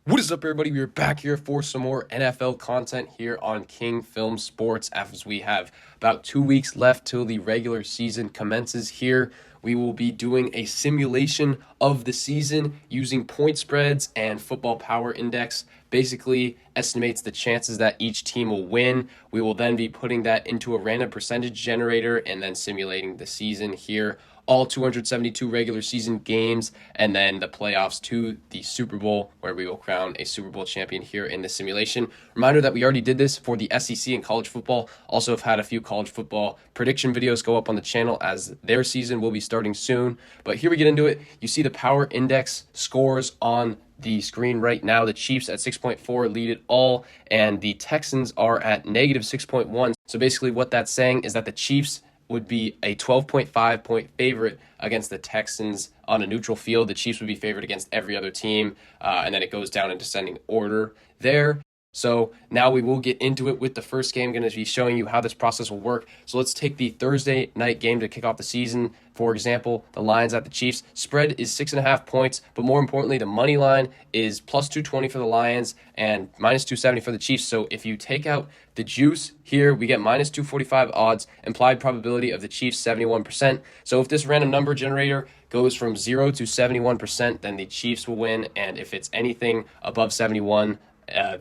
What is up, everybody? We're back here for some more NFL content here on King Film Sports. As we have about 2 weeks left till the regular season commences here, we will be doing a simulation of the season using point spreads and football power index. Basically estimates the chances that each team will win. We will then be putting that into a random percentage generator and then simulating the season here, all 272 regular season games, and then the playoffs to the Super Bowl, where we will crown a Super Bowl champion here in the simulation. Reminder that we already did this for the SEC and college football. Also have had a few college football prediction videos go up on the channel as their season will be starting soon. But here we get into it. You see the power index scores on the screen right now. The Chiefs at 6.4 lead it all, and the Texans are at negative 6.1. So basically what that's saying is that the Chiefs would be a 12.5 point favorite against the Texans on a neutral field. The Chiefs would be favored against every other team, and then it goes down in descending order there. So now we will get into it with the first game. I'm going to be showing you how this process will work. So let's take the Thursday night game to kick off the season. For example, the Lions at the Chiefs. Spread is 6.5 points, but more importantly, the money line is plus 220 for the Lions and minus 270 for the Chiefs. So if you take out the juice here, we get minus 245 odds. Implied probability of the Chiefs 71%. So if this random number generator goes from 0 to 71%, then the Chiefs will win. And if it's anything above 71,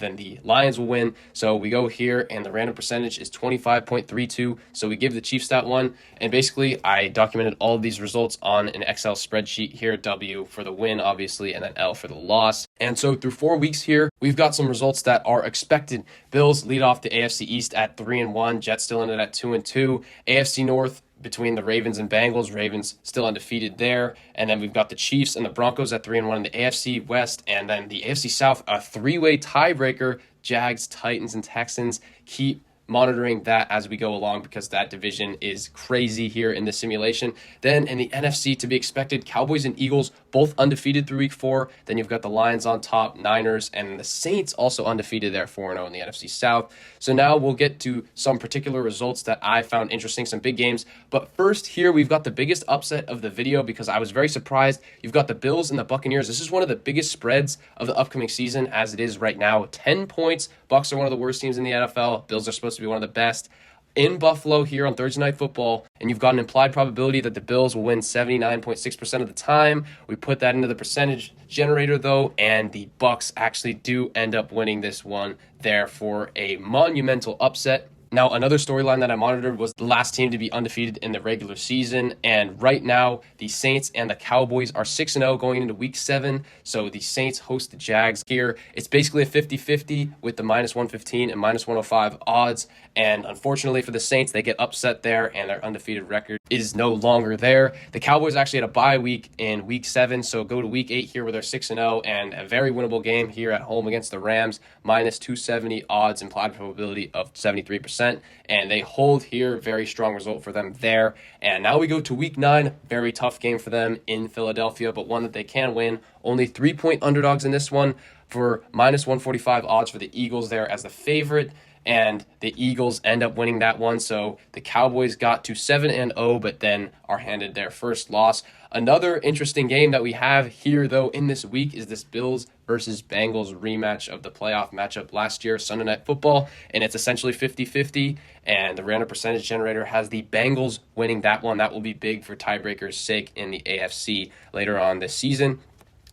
then the Lions will win. So we go here, and the random percentage is 25.32. So we give the Chiefs that one. And basically, I documented all of these results on an Excel spreadsheet here. W for the win, obviously, and then L for the loss. And so through 4 weeks here, we've got some results that are expected. Bills lead off the AFC East at 3-1. Jets still in it at 2-2. AFC North, between the Ravens and Bengals. Ravens still undefeated there. And then we've got the Chiefs and the Broncos at 3-1 in the AFC West. And then the AFC South, a three-way tiebreaker. Jags, Titans, and Texans. Keep monitoring that as we go along because that division is crazy here in the simulation. Then in the NFC, to be expected, Cowboys and Eagles both undefeated through week 4. Then you've got the Lions on top, Niners, and the Saints also undefeated there, 4-0 in the NFC South. So now we'll get to some particular results that I found interesting, some big games. But first here, we've got the biggest upset of the video because I was very surprised. You've got the Bills and the Buccaneers. This is one of the biggest spreads of the upcoming season as it is right now. 10 points. Bucs are one of the worst teams in the NFL. Bills are supposed to be one of the best. In Buffalo here on Thursday Night Football, and you've got an implied probability that the Bills will win 79.6% of the time. We put that into the percentage generator, though, and the Bucs actually do end up winning this one there for a monumental upset. Now, another storyline that I monitored was the last team to be undefeated in the regular season. And right now, the Saints and the Cowboys are 6-0 going into week 7. So the Saints host the Jags here. It's basically a 50-50 with the minus 115 and minus 105 odds. And unfortunately for the Saints, they get upset there and their undefeated record is no longer there. The Cowboys actually had a bye week in week 7. So go to week 8 here where they're 6-0 and a very winnable game here at home against the Rams. Minus 270 odds, implied probability of 73%. And they hold here. Very strong result for them there. And now we go to week 9. Very tough game for them in Philadelphia, but one that they can win. Only 3-point underdogs in this one for minus 145 odds for the Eagles there as the favorite. And the Eagles end up winning that one. So the Cowboys got to 7-0, but then are handed their first loss. Another interesting game that we have here, though, in this week is this Bills versus Bengals rematch of the playoff matchup last year, Sunday Night Football. And it's essentially 50-50. And the random percentage generator has the Bengals winning that one. That will be big for tiebreakers' sake in the AFC later on this season.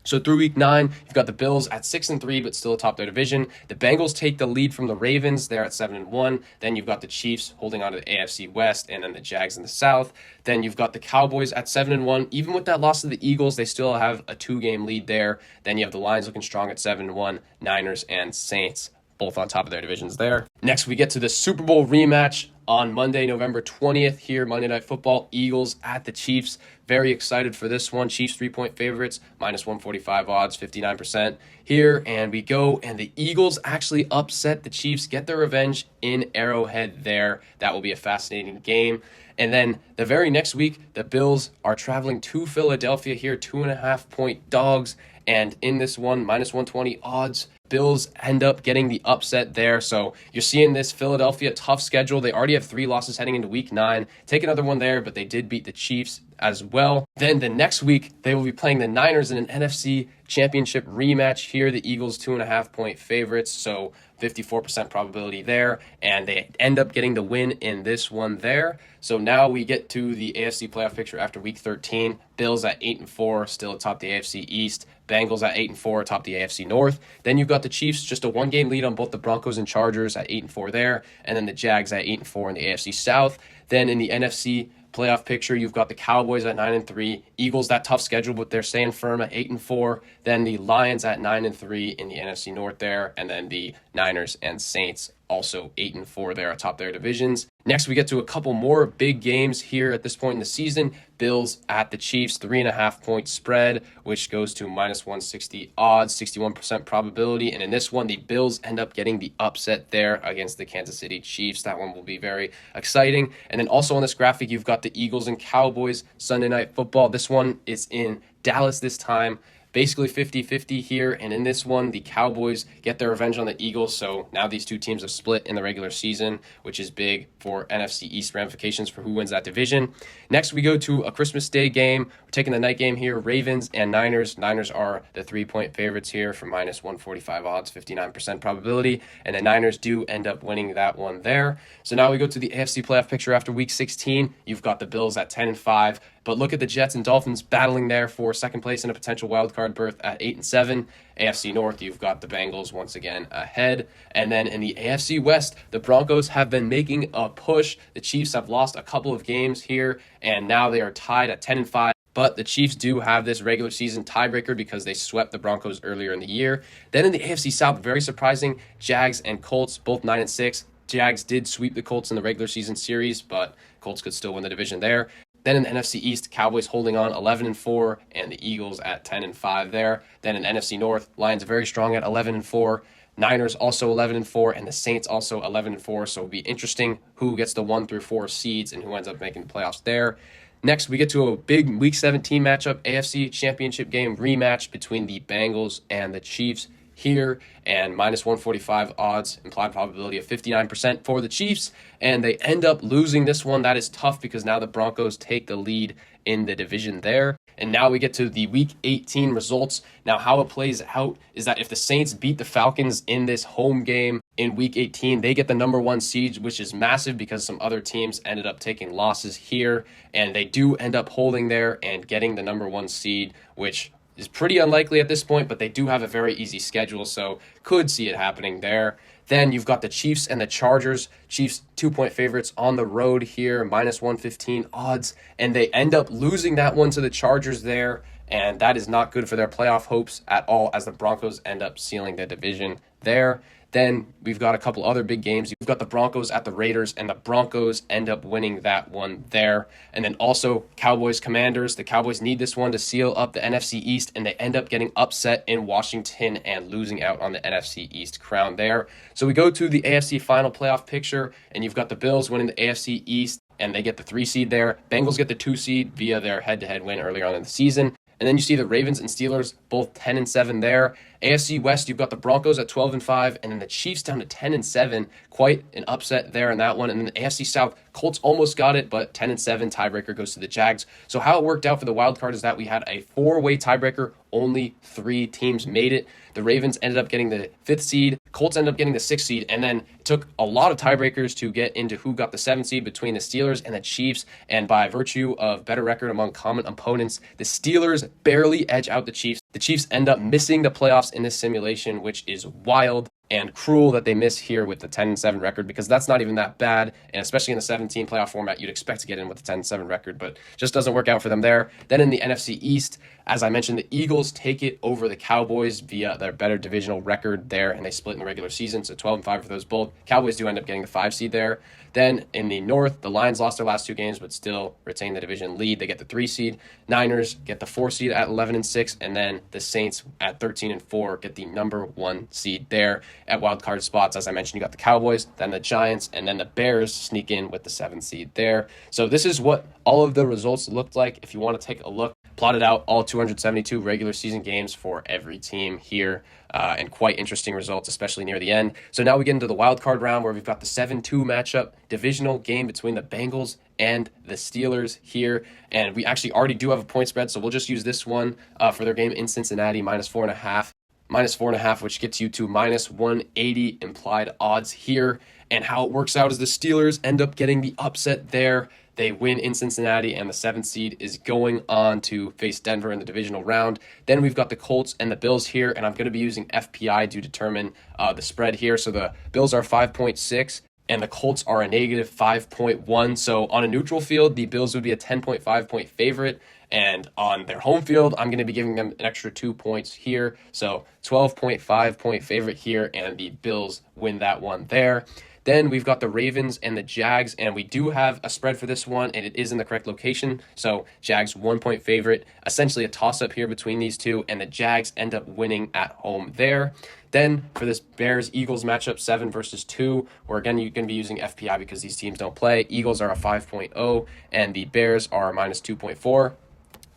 So through week 9, you've got the Bills at 6-3, but still atop their division. The Bengals take the lead from the Ravens. They're at 7-1. Then you've got the Chiefs holding on to the AFC West, and then the Jags in the South. Then you've got the Cowboys at 7-1. Even with that loss to the Eagles, they still have a 2-game lead there. Then you have the Lions looking strong at 7-1, Niners and Saints both on top of their divisions there. Next, we get to the Super Bowl rematch on Monday, November 20th here, Monday Night Football, Eagles at the Chiefs. Very excited for this one. Chiefs 3-point favorites, minus 145 odds, 59% here. And we go, and the Eagles actually upset the Chiefs, get their revenge in Arrowhead there. That will be a fascinating game. And then the very next week, the Bills are traveling to Philadelphia here, 2.5-point dogs. And in this one, minus 120 odds. Bills end up getting the upset there. So you're seeing this Philadelphia tough schedule. They already have 3 losses heading into week 9. Take another one there, but they did beat the Chiefs as well. Then the next week, they will be playing the Niners in an NFC Championship rematch here. The Eagles 2.5-point favorites, so 54% probability there, and they end up getting the win in this one there. So now we get to the AFC playoff picture after week 13. Bills at 8-4, still atop the AFC East. Bengals at 8-4, atop the AFC North. Then you've got the Chiefs, just a 1-game lead on both the Broncos and Chargers at 8-4 there, and then the Jags at 8-4 in the AFC South. Then in the NFC playoff picture, you've got the Cowboys at 9-3, Eagles, that tough schedule, but they're staying firm at 8-4. Then the Lions at 9-3 in the NFC North there, and then the Niners and Saints also 8-4 there atop their divisions. Next, we get to a couple more big games here at this point in the season. Bills at the Chiefs, 3.5-point spread, which goes to -160 odds, 61% probability. And in this one, the Bills end up getting the upset there against the Kansas City Chiefs. That one will be very exciting. And then also on this graphic, you've got the Eagles and Cowboys Sunday Night Football. This one is in Dallas this time. Basically 50-50 here, and in this one, the Cowboys get their revenge on the Eagles, so now these two teams have split in the regular season, which is big for NFC East ramifications for who wins that division. Next, we go to a Christmas Day game. We're taking the night game here, Ravens and Niners. Niners are the 3-point favorites here for -145 odds, 59% probability, and the Niners do end up winning that one there. So now we go to the AFC playoff picture after Week 16. You've got the Bills at 10-5, but look at the Jets and Dolphins battling there for second place in a potential wildcard berth at 8-7. AFC North, you've got the Bengals once again ahead. And then in the AFC West, the Broncos have been making a push. The Chiefs have lost a couple of games here, and now they are tied at 10-5. But the Chiefs do have this regular season tiebreaker because they swept the Broncos earlier in the year. Then in the AFC South, very surprising, Jags and Colts, both 9-6. Jags did sweep the Colts in the regular season series, but Colts could still win the division there. Then in the NFC East, Cowboys holding on 11-4, and the Eagles at 10-5 there. Then in NFC North, Lions very strong at 11-4. Niners also 11-4, and the Saints also 11-4. So it'll be interesting who gets the 1 through 4 seeds and who ends up making the playoffs there. Next, we get to a big Week 17 matchup, AFC Championship game rematch between the Bengals and the Chiefs here, and -145 odds, implied probability of 59% for the Chiefs, and they end up losing this one. That is tough because now the Broncos take the lead in the division there. And now we get to the Week 18 results. Now how it plays out is that if the Saints beat the Falcons in this home game in Week 18, they get the number 1 seed, which is massive because some other teams ended up taking losses here, and they do end up holding there and getting the number 1 seed, which is pretty unlikely at this point, but they do have a very easy schedule, so could see it happening there. Then you've got the Chiefs and the Chargers. Chiefs 2-point favorites on the road here, -115 odds, and they end up losing that one to the Chargers there, and that is not good for their playoff hopes at all as the Broncos end up sealing the division there. Then we've got a couple other big games. You've got the Broncos at the Raiders, and the Broncos end up winning that one there. And then also Cowboys Commanders. The Cowboys need this one to seal up the NFC East, and they end up getting upset in Washington and losing out on the NFC East crown there. So we go to the AFC final playoff picture, and you've got the Bills winning the AFC East, and they get the 3 seed there. Bengals get the 2 seed via their head-to-head win earlier on in the season. And then you see the Ravens and Steelers both 10-7 there. AFC West, you've got the Broncos at 12-5, and then the Chiefs down to 10-7. Quite an upset there in that one. And then the AFC South, Colts almost got it, but 10-7 tiebreaker goes to the Jags. So how it worked out for the wild card is that we had a 4-way tiebreaker. Only 3 teams made it. The Ravens ended up getting the 5th seed. Colts ended up getting the 6th seed. And then it took a lot of tiebreakers to get into who got the 7th seed between the Steelers and the Chiefs. And by virtue of better record among common opponents, the Steelers barely edge out the Chiefs. The Chiefs end up missing the playoffs in this simulation, which is wild and cruel that they miss here with the 10-7 record, because that's not even that bad, and especially in the 17 playoff format, you'd expect to get in with the 10-7 record, but just doesn't work out for them there. Then in the NFC East, as I mentioned, the Eagles take it over the Cowboys via their better divisional record there, and they split in the regular season, so 12-5 for those both. Cowboys do end up getting the 5 seed there. Then in the North, the Lions lost their last 2 games, but still retain the division lead. They get the 3 seed. Niners get the 4 seed at 11-6, and then the Saints at 13-4 get the number 1 seed there. At wildcard spots, as I mentioned, you got the Cowboys, then the Giants, and then the Bears sneak in with the 7th seed there. So this is what all of the results looked like. If you want to take a look plotted out all 272 regular season games for every team here, and quite interesting results, especially near the end. So now we get into the wild card round where we've got the 7-2 matchup, divisional game between the Bengals and the Steelers here. And we actually already do have a point spread, so we'll just use this one for their game in Cincinnati, -4.5, which gets you to -180 implied odds here. And how it works out is the Steelers end up getting the upset there. They win in Cincinnati, and the 7th seed is going on to face Denver in the divisional round. Then we've got the Colts and the Bills here, and I'm going to be using FPI to determine the spread here. So the Bills are 5.6, and the Colts are a -5.1. So on a neutral field, the Bills would be a 10.5 point favorite. And on their home field, I'm going to be giving them an extra 2 points here. So 12.5 point favorite here, and the Bills win that one there. Then we've got the Ravens and the Jags, and we do have a spread for this one, and it is in the correct location. So Jags 1 point favorite, essentially a toss-up here between these two, and the Jags end up winning at home there. Then for this Bears-Eagles matchup, 7 versus 2, where again you're going to be using FPI because these teams don't play. Eagles are a 5.0, and the Bears are a -2.4.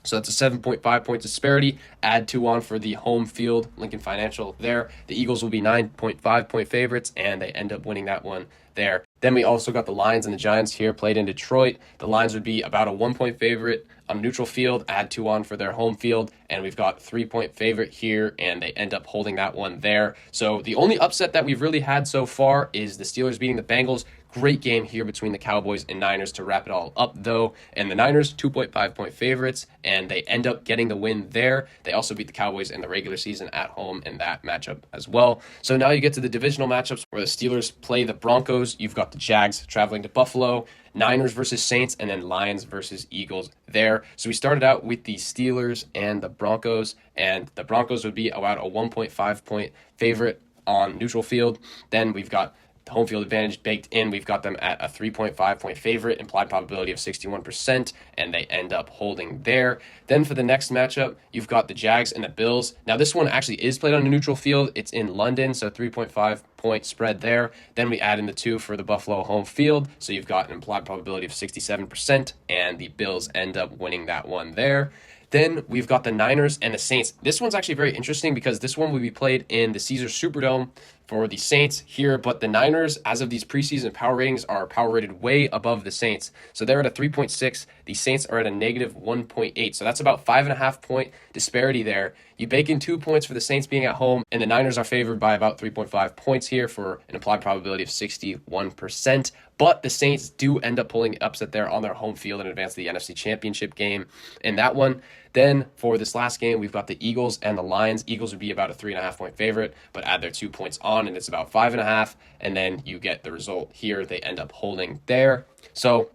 So that's a 7.5 point disparity. Add 2 on for the home field, Lincoln Financial there. The Eagles will be 9.5 point favorites, and they end up winning that one there. Then we also got the Lions and the Giants here played in Detroit. The Lions would be about a 1 point favorite on a neutral field. Add 2 on for their home field, and we've got 3 point favorite here, and they end up holding that one there. So the only upset that we've really had so far is the Steelers beating the Bengals. Great game here between the Cowboys and Niners to wrap it all up, though. And the Niners, 2.5 point favorites, and they end up getting the win there. They also beat the Cowboys in the regular season at home in that matchup as well. So now you get to the divisional matchups where the Steelers play the Broncos. You've got the Jags traveling to Buffalo, Niners versus Saints, and then Lions versus Eagles there. So we started out with the Steelers and the Broncos, and the Broncos would be about a 1.5 point favorite on neutral field. Then we've got home field advantage baked in. We've got them at a 3.5 point favorite, implied probability of 61%, and they end up holding there. Then for the next matchup, you've got the Jags and the Bills. Now this one actually is played on a neutral field. It's in London, so 3.5 point spread there. Then we add in the 2 for the Buffalo home field, so you've got an implied probability of 67%, and the Bills end up winning that one there. Then we've got the Niners and the Saints. This one's actually very interesting because this one will be played in the Caesars Superdome for the Saints here, but the Niners, as of these preseason power ratings, are power rated way above the Saints. So they're at a 3.6. The Saints are at a -1.8. So that's about 5.5 point disparity there. You bake in 2 points for the Saints being at home, and the Niners are favored by about 3.5 points here for an implied probability of 61%. But the Saints do end up pulling upset there on their home field and advance to the NFC Championship game in that one. Then for this last game, we've got the Eagles and the Lions. Eagles would be about a 3.5 point favorite, but add their 2 points on, and it's about 5.5. And then you get the result here. They end up holding there. So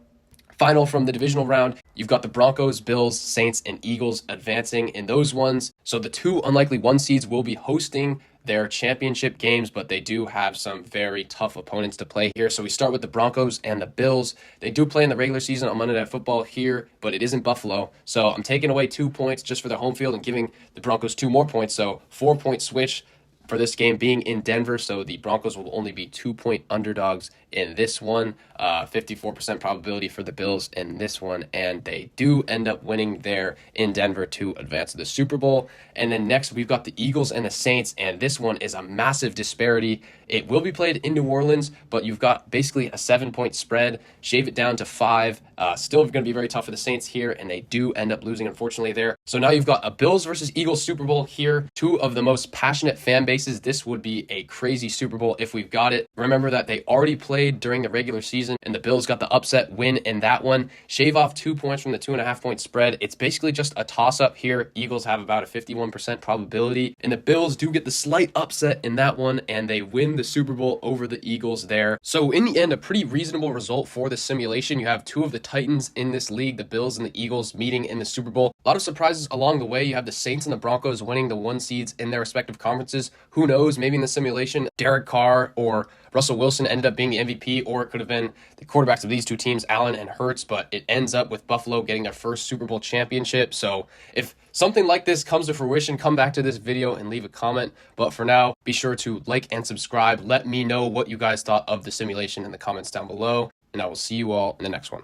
final from the divisional round, you've got the Broncos, Bills, Saints, and Eagles advancing in those ones. So the 2 unlikely 1 seeds will be hosting their championship games, but they do have some very tough opponents to play here. So we start with the Broncos and the Bills. They do play in the regular season on Monday Night Football here, but it is in Buffalo. So I'm taking away 2 points just for the home field and giving the Broncos 2 more points. So 4 point switch for this game being in Denver. So the Broncos will only be 2 point underdogs in this one. 54% probability for the Bills in this one, and they do end up winning there in Denver to advance to the Super Bowl. And then next we've got the Eagles and the Saints, and this one is a massive disparity. It will be played in New Orleans, but you've got basically a 7 point spread. Shave it down to 5. Still going to be very tough for the Saints here, and they do end up losing, unfortunately, there. So now you've got a Bills versus Eagles Super Bowl here. 2 of the most passionate fan bases. This would be a crazy Super Bowl if we've got it. Remember that they already played during the regular season, and the Bills got the upset win in that one. Shave off 2 points from the 2.5 point spread. It's basically just a toss-up here. Eagles have about a 51% probability, and the Bills do get the slight upset in that one, and they win the Super Bowl over the Eagles there. So in the end, a pretty reasonable result for the simulation. You have 2 of the Titans in this league, the Bills and the Eagles, meeting in the Super Bowl. A lot of surprises along the way. You have the Saints and the Broncos winning the 1 seeds in their respective conferences. Who knows, maybe in the simulation, Derek Carr or Russell Wilson ended up being the MVP, or it could have been the quarterbacks of these 2 teams, Allen and Hurts, but it ends up with Buffalo getting their first Super Bowl championship. So if something like this comes to fruition, come back to this video and leave a comment. But for now, be sure to like and subscribe. Let me know what you guys thought of the simulation in the comments down below, and I will see you all in the next one.